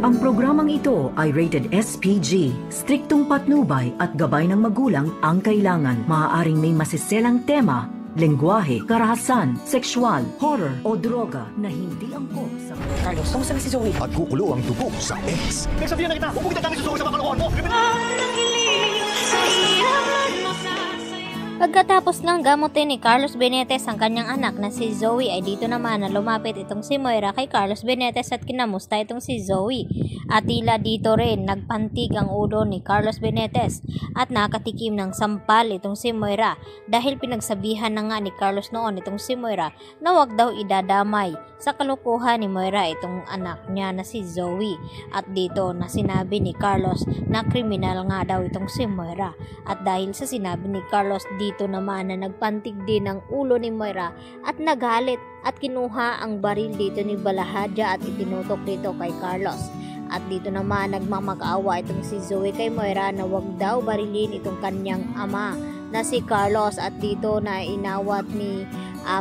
Ang programang ito ay rated SPG. Striktong patnubay at gabay ng magulang ang kailangan. Maaaring may masiselang tema, lengguwahe, karahasan, sexual, horror o droga na hindi angkop sa... Carlos, kamusta na si Zoe? At kukulo ang dugo sa ex. Nagsabihan na kita, huwag kita kami susuko sa mga kalokohan mo! Pagkatapos ng gamutin ni Carlos Benetes ang kanyang anak na si Zoe ay dito naman na lumapit itong si Moira kay Carlos Benetes at kinamusta itong si Zoe. At tila dito rin nagpantig ang ulo ni Carlos Benetes at nakatikim ng sampal itong si Moira dahil pinagsabihan na nga ni Carlos noon itong si Moira na wag daw idadamay sa kalukuhan ni Moira itong anak niya na si Zoe. At dito na sinabi ni Carlos na kriminal nga daw itong si Moira. At dahil sa sinabi ni Carlos dito naman na nagpantig din ang ulo ni Moira at nagalit at kinuha ang baril dito ni Balahadja at itinutok dito kay Carlos. At dito naman nagmamakaawa itong si Zoe kay Moira na wag daw barilin itong kanyang ama na si Carlos. At dito na inawat ni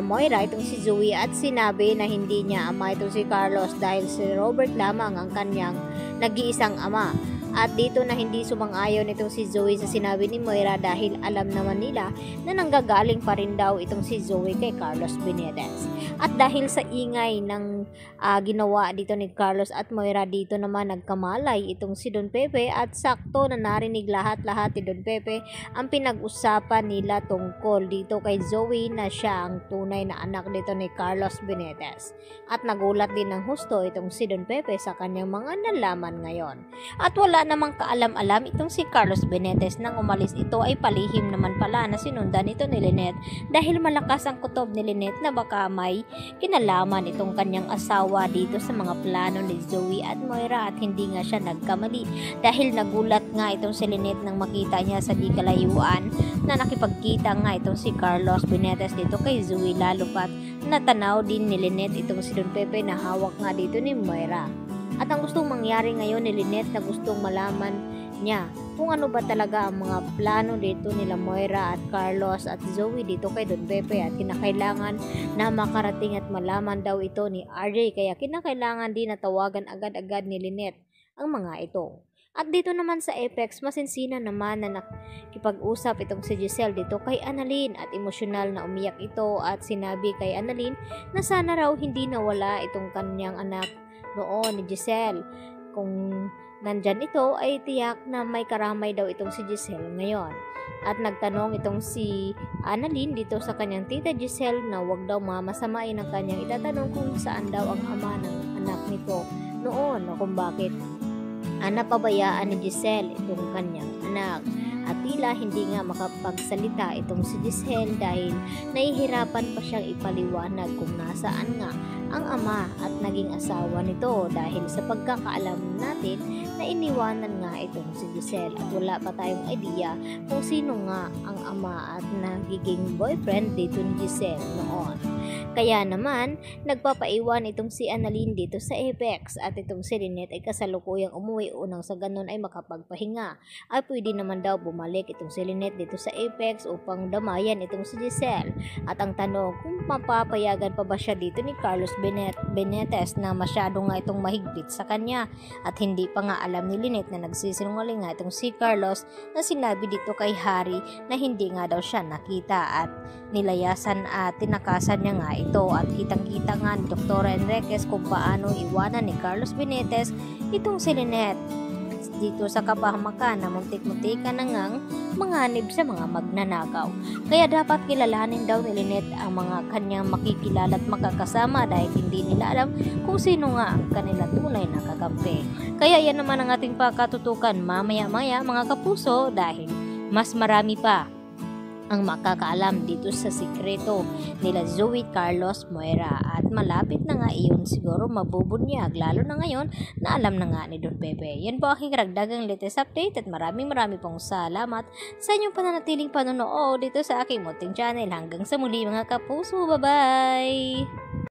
Moira itong si Zoe at sinabi na hindi niya ama itong si Carlos dahil si Robert lamang ang kanyang nag-iisang ama. At dito na hindi sumang-ayon itong si Zoe sa sinabi ni Moira dahil alam naman nila na nanggagaling pa rin daw itong si Zoe kay Carlos Benetes. At dahil sa ingay ng ginawa dito ni Carlos at Moira, dito naman nagkamalay itong si Don Pepe at sakto na narinig lahat-lahat ni Don Pepe ang pinag-usapan nila tungkol dito kay Zoe na siya ang tunay na anak dito ni Carlos Benetes. At nagulat din ng husto itong si Don Pepe sa kanyang mga nalaman ngayon. At wala namang kaalam-alam itong si Carlos Benetes nang umalis ito ay palihim naman pala na sinundan ito ni Lynette dahil malakas ang kutob ni Lynette na baka may kinalaman itong kanyang asawa dito sa mga plano ni Zoe at Moira. At hindi nga siya nagkamali dahil nagulat nga itong si Lynette nang makita niya sa di kalayuan na nakipagkita nga itong si Carlos Benetes dito kay Zoe, lalo pat natanaw din ni Lynette itong si Don Pepe na hawak nga dito ni Moira. At ang gustong mangyari ngayon ni Lynette na gustong malaman niya kung ano ba talaga ang mga plano dito nila Moira at Carlos at Zoe dito kay Don Pepe. At kinakailangan na makarating at malaman daw ito ni RJ, kaya kinakailangan din na tawagan agad-agad ni Lynette ang mga ito. At dito naman sa Apex, masinsina naman na nakipag-usap itong si Giselle dito kay Annalyn at emosyonal na umiyak ito at sinabi kay Annalyn na sana raw hindi nawala itong kanyang anak noon ni Giselle. Kung nandyan ito ay tiyak na may karamay daw itong si Giselle ngayon. At nagtanong itong si Annalyn dito sa kanyang tita Giselle na wag daw mamasamain ang kanyang itatanong kung saan daw ang ama ng anak nito noon o kung bakit napabayaan ni Giselle itong kanyang anak. At tila hindi nga makapagsalita itong si Giselle dahil nahihirapan pa siyang ipaliwanag kung nasaan nga ang ama at naging asawa nito dahil sa pagkakaalam natin na iniwanan nga itong si Giselle at wala pa tayong idea kung sino nga ang ama at nagiging boyfriend dito ni Giselle noon. Kaya naman, nagpapaiwan itong si Annalyn dito sa Apex at itong si Lynette ay kasalukuyang umuwi unang sa ganun ay makapagpahinga. Ay pwede naman daw bumalik itong si Lynette dito sa Apex upang damayan itong si Giselle. At ang tanong kung mapapayagan pa ba siya dito ni Carlos Benetes na masyado nga itong mahigpit sa kanya. At hindi pa nga alam ni Lynette na nagsisinungaling nga itong si Carlos na sinabi dito kay Harry na hindi nga daw siya nakita at nilayasan at tinakasan niya nga ito. At kitang-kita nga ni Dr. Enriquez kung paano iwanan ni Carlos Benetes itong si Lynette dito sa kapahamakan na muntik-muntikan na ngang manganib sa mga magnanakaw. Kaya dapat kilalanin daw ni Lynette ang mga kanyang makikilala at makakasama dahil hindi nila alam kung sino nga ang kanila tunay na kakampi. Kaya yan naman ang ating pakatutukan mamaya-maya mga kapuso dahil mas marami pa ang makakaalam dito sa sikreto nila Zoe, Carlos, Moira at malapit na nga iyon siguro mabubunyag lalo na ngayon na alam na nga ni Don Pepe. Yan po aking karagdagang latest update at maraming pong salamat sa inyong pananatiling panonood dito sa aking munting channel. Hanggang sa muli mga kapuso, bye bye!